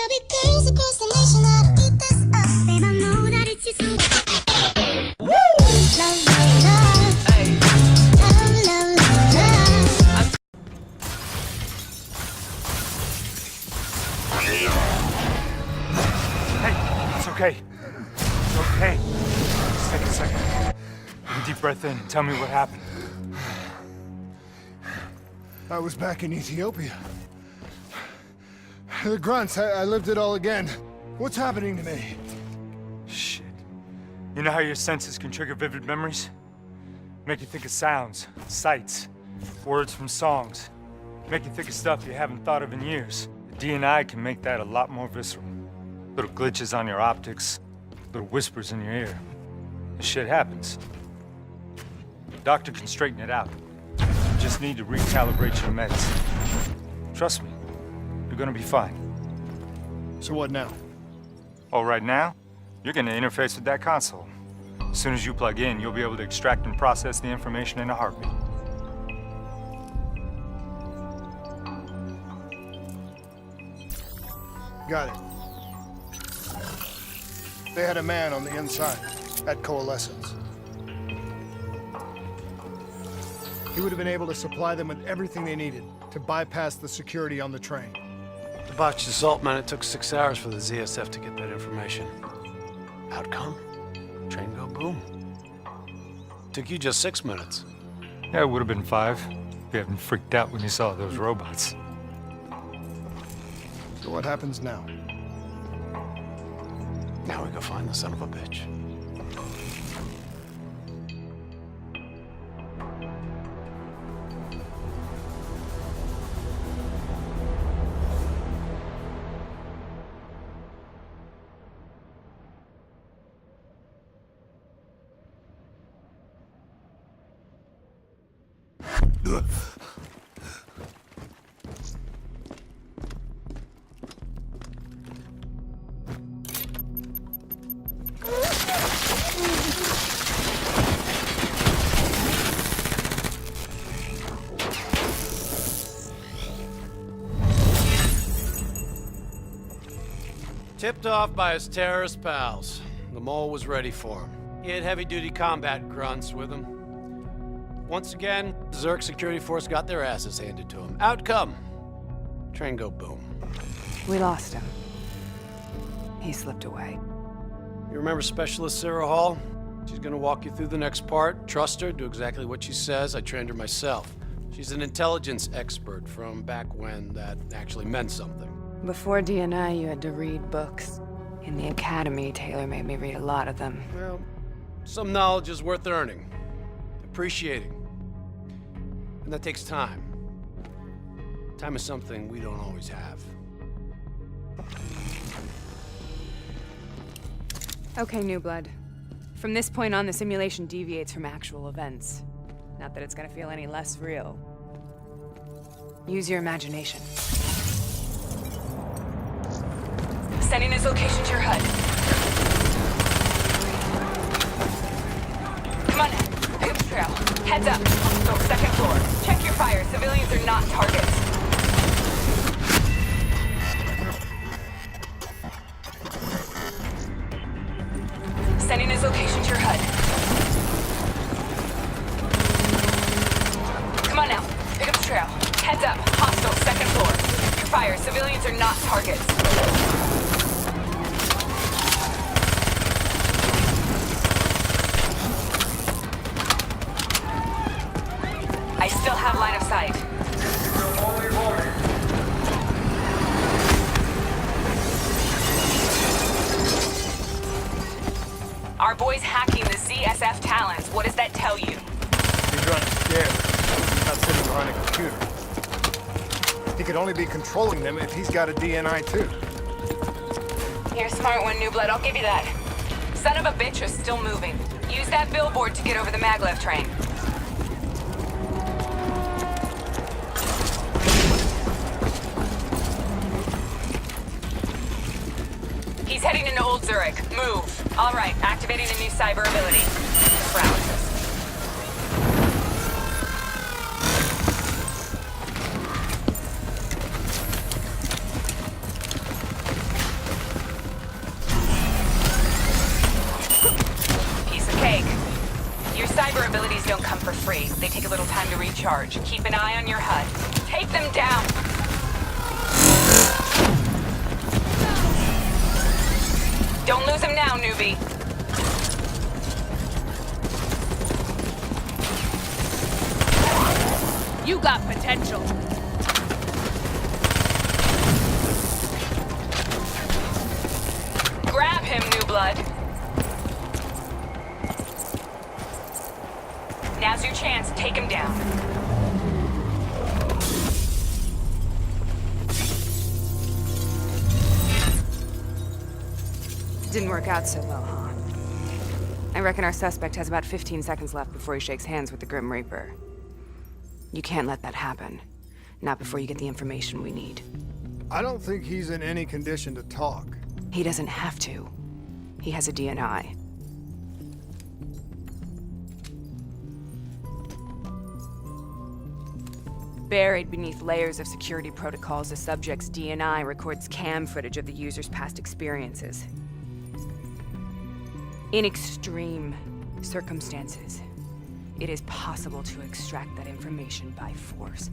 There'll be girls across the nation that'll eat this up. Babe, I know that it's just so. Woo! Love, love, love. Hey. Love, love, love, love. Hey, it's okay. It's okay. Just take a second. Take a deep breath in and tell me what happened. I was back in Ethiopia. The grunts, I lived it all again. What's happening to me? Shit. You know how your senses can trigger vivid memories? Make you think of sounds, sights, words from songs. Make you think of stuff you haven't thought of in years. The DNI can make that a lot more visceral. Little glitches on your optics, little whispers in your ear. This shit happens. The doctor can straighten it out. You just need to recalibrate your meds. Trust me, you're gonna be fine. So what now? Oh, right now, you're gonna interface with that console. As soon as you plug in, you'll be able to extract and process the information in a heartbeat. Got it. They had a man on the inside at Coalescence. He would have been able to supply them with everything they needed to bypass the security on the train. The botched assault, man, it took 6 hours for the ZSF to get that information. Outcome? Train go boom. Took you just 6 minutes. Yeah, it would have been 5 if you hadn't freaked out when you saw those robots. So what happens now? Now we go find the son of a bitch. Tipped off by his terrorist pals, the mole was ready for him. He had heavy-duty combat grunts with him. Once again, the Zerg security force got their asses handed to him. Outcome: train go boom. We lost him. He slipped away. You remember Specialist Sarah Hall? She's gonna walk you through the next part. Trust her, do exactly what she says. I trained her myself. She's an intelligence expert from back when that actually meant something. Before DNI, you had to read books. In the academy, Taylor made me read a lot of them. Well, some knowledge is worth earning, appreciating. And that takes time. Time is something we don't always have. Okay, New Blood. From this point on, the simulation deviates from actual events. Not that it's gonna feel any less real. Use your imagination. Sending his location to your HUD. Come on, pick up the trail. Heads up. Go second floor. Check your fire. Civilians are not targets. Sending his location to your HUD. Come on now. Pick up the trail. Heads up. Hostile. Second floor. Check your fire. Civilians are not targets. I still have line of sight. Our boy's hacking the ZSF talents. What does that tell you? He's running scared. He's not sitting behind a computer. He could only be controlling them if he's got a DNI too. You're a smart one, New Blood. I'll give you that. Son of a bitch is still moving. Use that billboard to get over the maglev train. He's heading into Old Zurich. Move. All right, activating a new cyber ability. Paralysis. abilities don't come for free. They take a little time to recharge. Keep an eye on your HUD. Take them down! Don't lose him now, newbie. You got potential. Grab him, new blood. Now's your chance. Take him down. Didn't work out so well, huh? I reckon our suspect has about 15 seconds left before he shakes hands with the Grim Reaper. You can't let that happen. Not before you get the information we need. I don't think he's in any condition to talk. He doesn't have to. He has a DNI. Buried beneath layers of security protocols, the subject's DNI records cam footage of the user's past experiences. In extreme circumstances, it is possible to extract that information by force.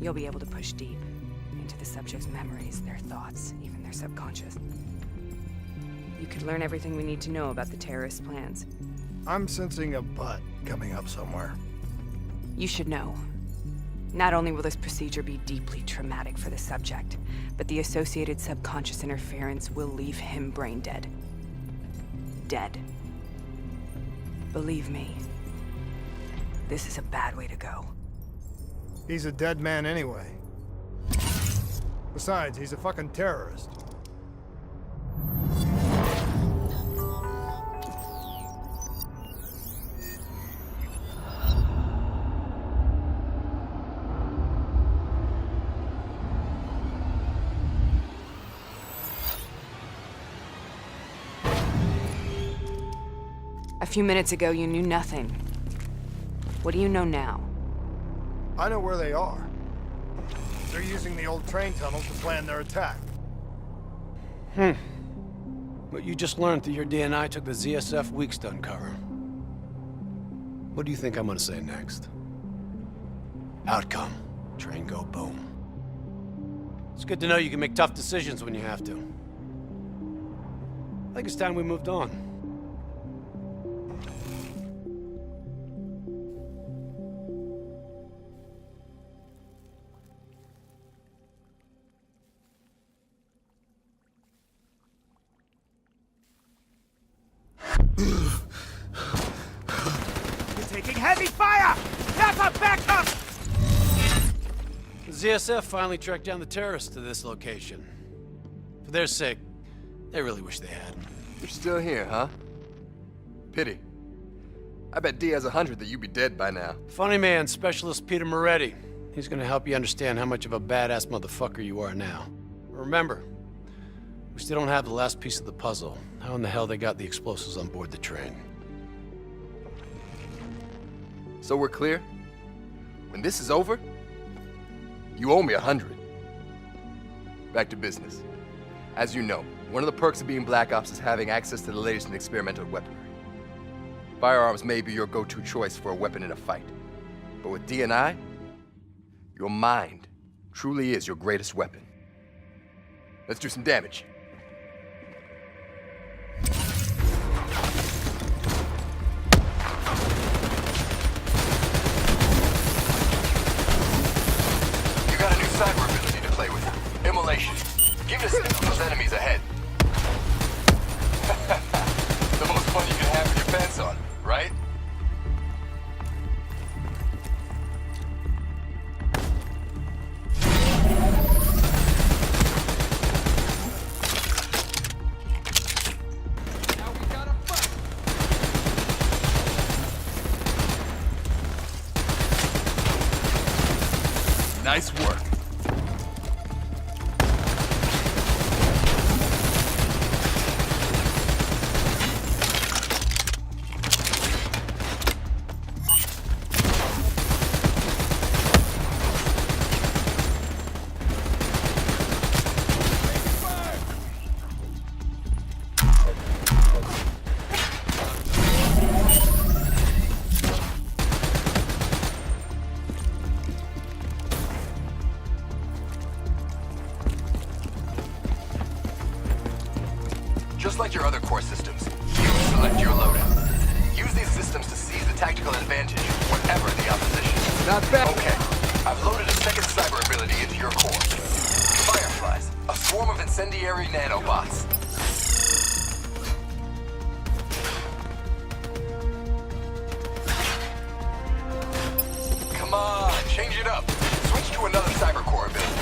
You'll be able to push deep into the subject's memories, their thoughts, even their subconscious. You could learn everything we need to know about the terrorist plans. I'm sensing a butt coming up somewhere. You should know. Not only will this procedure be deeply traumatic for the subject, but the associated subconscious interference will leave him brain dead. Dead. Believe me, this is a bad way to go. He's a dead man anyway. Besides, he's a fucking terrorist. A few minutes ago, you knew nothing. What do you know now? I know where they are. They're using the old train tunnel to plan their attack. But you just learned that your DNI took the ZSF weeks to uncover. What do you think I'm gonna say next? Outcome. Train go boom. It's good to know you can make tough decisions when you have to. I think it's time we moved on. Taking heavy fire! Napa, back up! The ZSF finally tracked down the terrorists to this location. For their sake, they really wish they had. You're still here, huh? Pity. I bet D has 100 that you'd be dead by now. Funny man, Specialist Peter Moretti. He's gonna help you understand how much of a badass motherfucker you are now. Remember, we still don't have the last piece of the puzzle. How in the hell they got the explosives on board the train? So we're clear? When this is over, you owe me 100. Back to business. As you know, one of the perks of being Black Ops is having access to the latest in experimental weaponry. Firearms may be your go-to choice for a weapon in a fight. But with DNI, your mind truly is your greatest weapon. Let's do some damage. You got a new cyber ability to play with. Immolation. Give it a sniff of those enemies ahead. The most fun you can have with your pants on, right? Nice work. Just like your other core systems, you select your loadout. Use these systems to seize the tactical advantage, whatever the opposition. Not bad. Okay, I've loaded a second cyber ability into your core. Fireflies, a swarm of incendiary nanobots. Come on, change it up. Switch to another cyber core ability.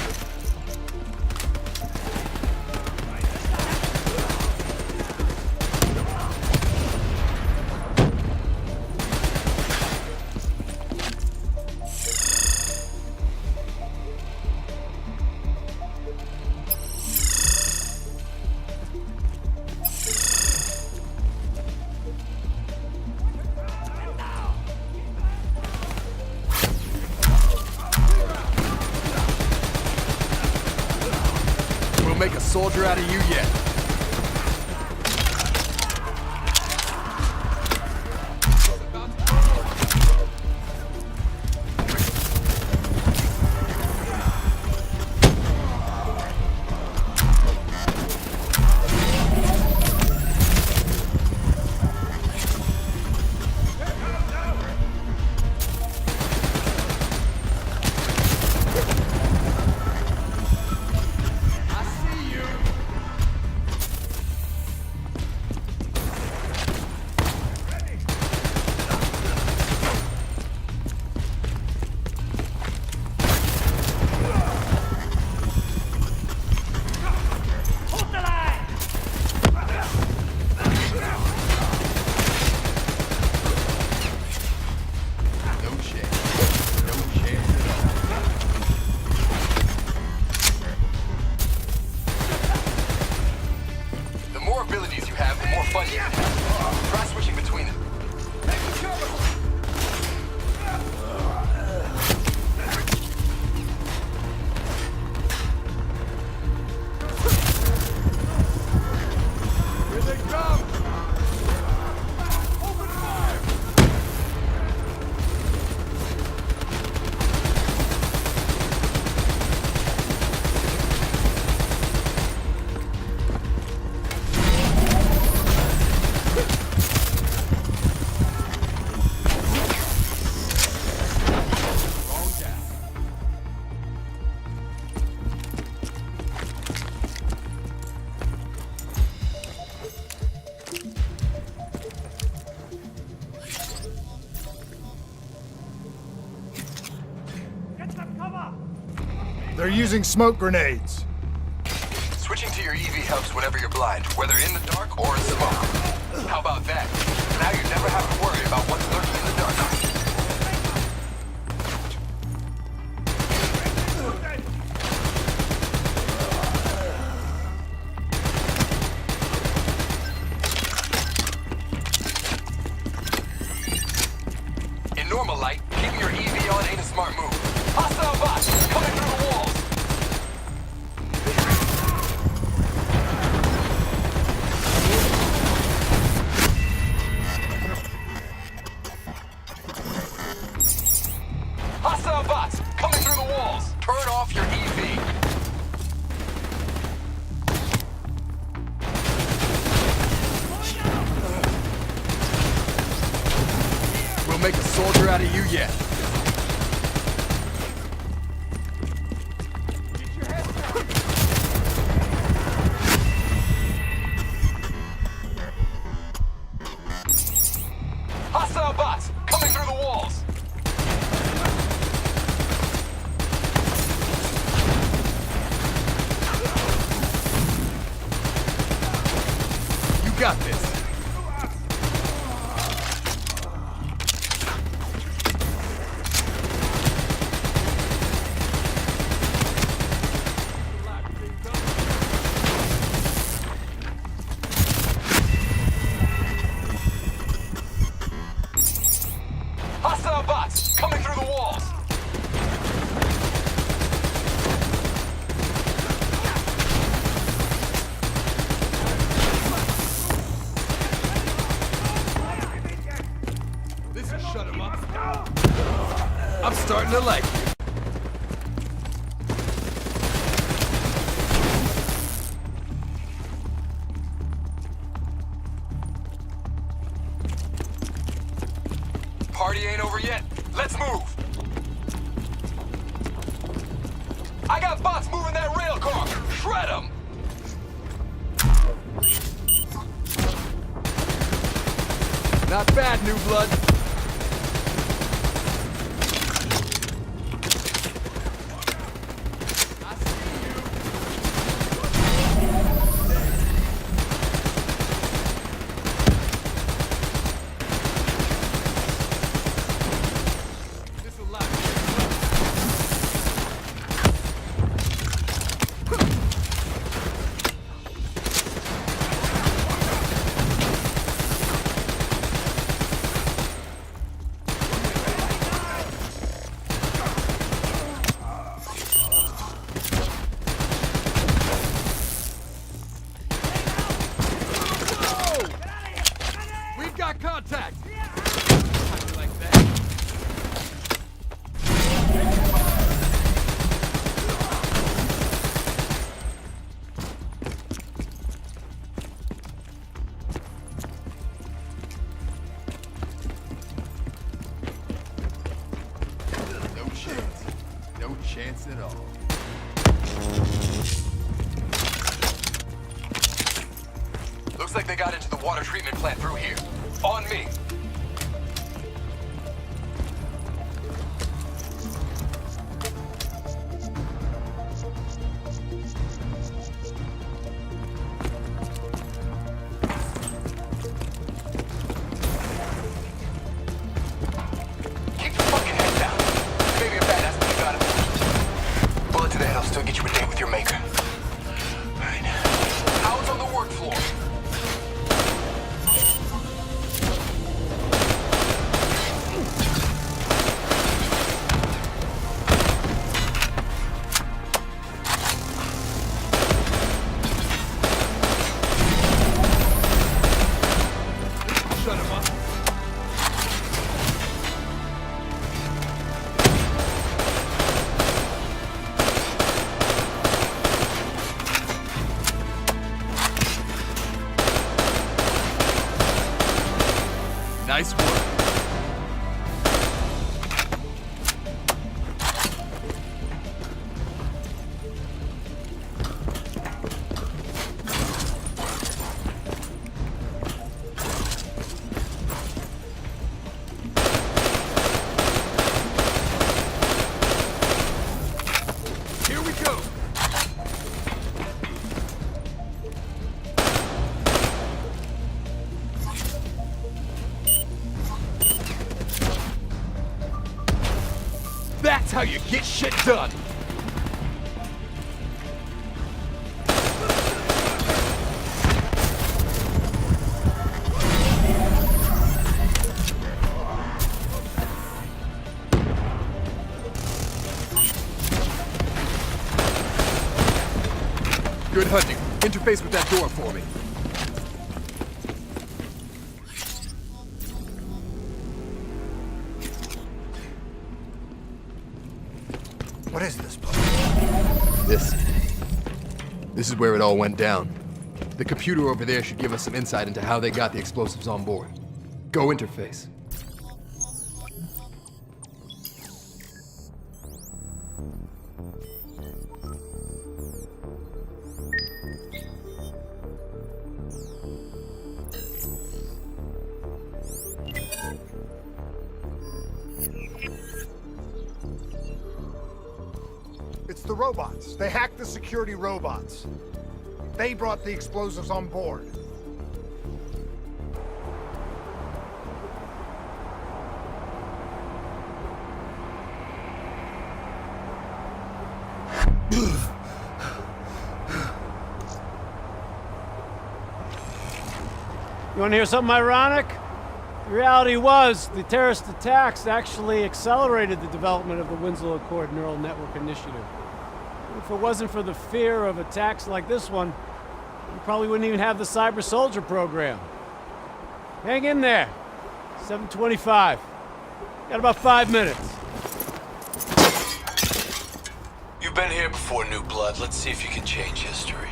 Make a soldier out of you yet. Try switching between them. Here they come! Open fire! They're using smoke grenades. Switching to your EV helps whenever you're blind, whether in the dark or in smoke. How about that? Now you never have to worry about what's lurking in the dark. In normal light, keeping your EV on ain't a smart move. Hostile bots coming through the walls! Hostile bots coming through the walls! Turn off your EV! We'll make a soldier out of you yet. Hostile bots coming through the walls! You got this. Hostile bots coming through the walls! This will shut him up. I'm starting to like it. over yet? Let's move! I got bots moving that rail car! Shred them! Not bad, New Blood. Contact! Like that. No chance. No chance at all. Looks like they got into the water treatment plant through here. On me! Keep your fucking head down. Maybe a badass, but you got it. Bullet to the head will still get you a date with your maker. Alright. How's on the work floor? Nice work. Here we go. That's how you get shit done! Good hunting. Interface with that door for me. What is this place? This is where it all went down. The computer over there should give us some insight into how they got the explosives on board. Go interface. It's the robots. They hacked the security robots. They brought the explosives on board. You want to hear something ironic? The reality was, the terrorist attacks actually accelerated the development of the Winslow Accord Neural Network Initiative. If it wasn't for the fear of attacks like this one, we probably wouldn't even have the Cyber Soldier program. Hang in there. 7:25. Got about 5 minutes. You've been here before, New Blood. Let's see if you can change history.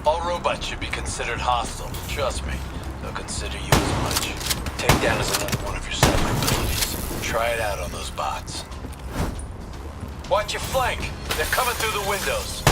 All robots should be considered hostile. Trust me, they'll consider you as much. Takedown is another one of your cyber abilities. Try it out on those bots. Watch your flank. They're coming through the windows.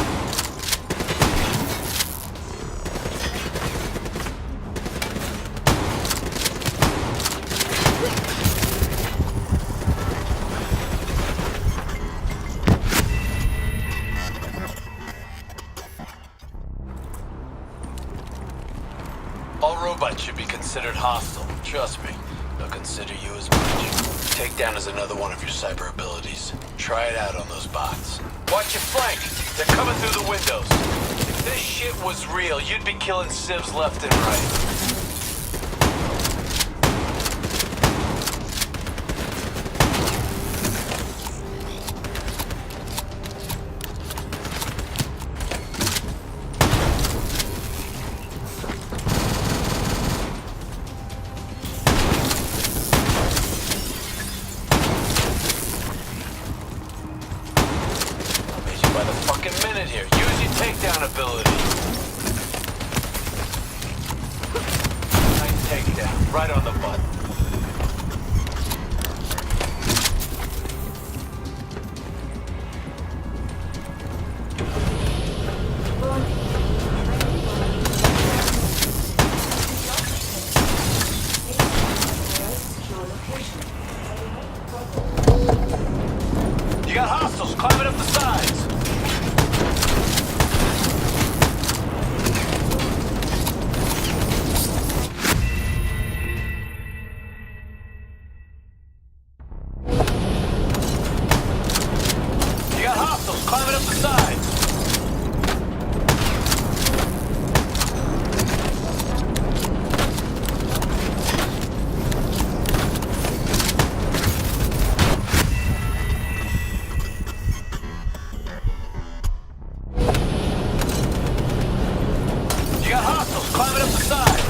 All robots should be considered hostile. Trust me, they'll consider you as much. Takedown is another one of your cyber abilities. Try it out on those bots. Watch your flank! They're coming through the windows. If this shit was real, you'd be killing civs left and right. By the fucking minute here. Use your takedown ability. Nice takedown. Right on the butt. You got hostiles climbing up the sides. Climbing up the sides. You got hostiles climbing up the sides.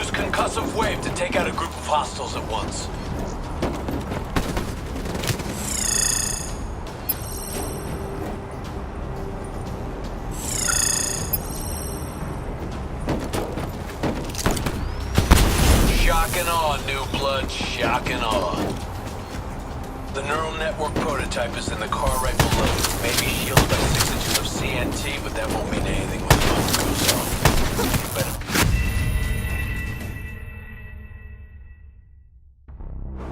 Concussive wave to take out a group of hostiles at once. Shock and awe, new blood, shock and awe. The neural network prototype is in the car right below you. Maybe shielded by 6 inches of CNT, but that won't mean anything when the bomb goes off. You better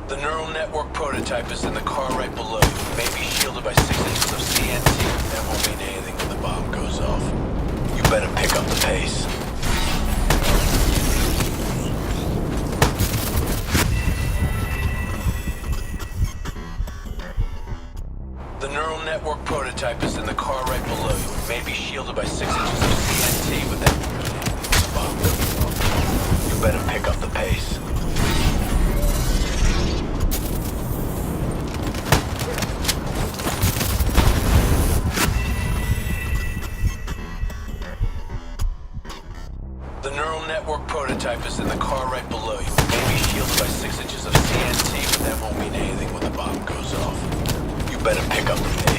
The neural network prototype is in the car right below you. Maybe shielded by 6 inches of CNT. That won't mean anything when the bomb goes off. You better pick up the pace. The neural network prototype is in the car right below you. Maybe shielded by 6 inches of CNT, but that won't mean anything when the bomb goes off. You better pick up the pace. The neural network prototype is in the car right below you. Maybe shielded by 6 inches of CNT, but that won't mean anything when the bomb goes off. You better pick up the pace.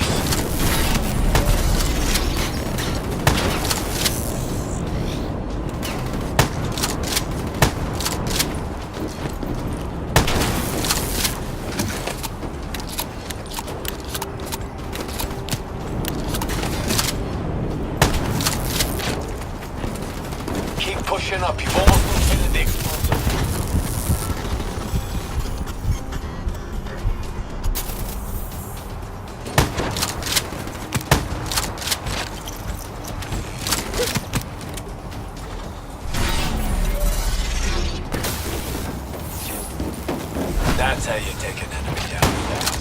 Keep pushing up. You've almost completed the explosive. That's how you take an enemy down fast.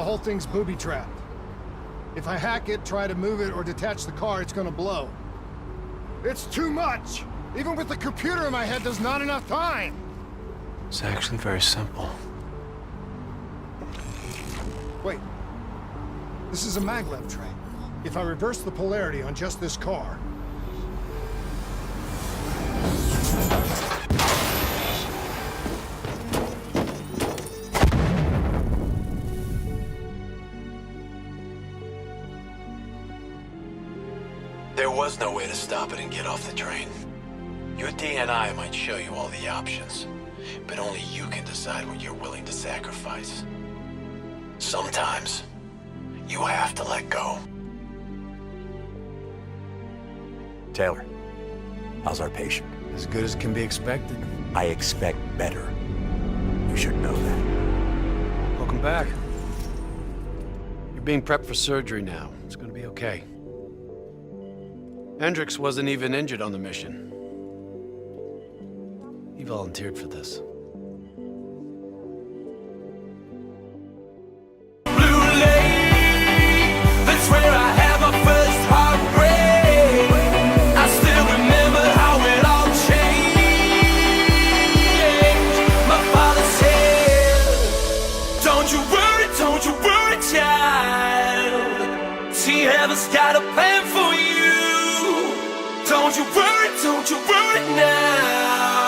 whole thing's booby-trapped. If I hack it, try to move it, or detach the car, it's gonna blow. It's too much! Even with the computer in my head, there's not enough time! It's actually very simple. Wait. This is a maglev train. If I reverse the polarity on just this car... There was no way to stop it and get off the train. Your DNI might show you all the options, but only you can decide what you're willing to sacrifice. Sometimes, you have to let go. Taylor, how's our patient? As good as can be expected. I expect better. You should know that. Welcome back. You're being prepped for surgery now. It's gonna be okay. Hendricks wasn't even injured on the mission. He volunteered for this. That's where I had my first heartbreak. I still remember how it all changed. My father said, don't you worry, child. See, heaven's got a plan for you. Don't you worry now.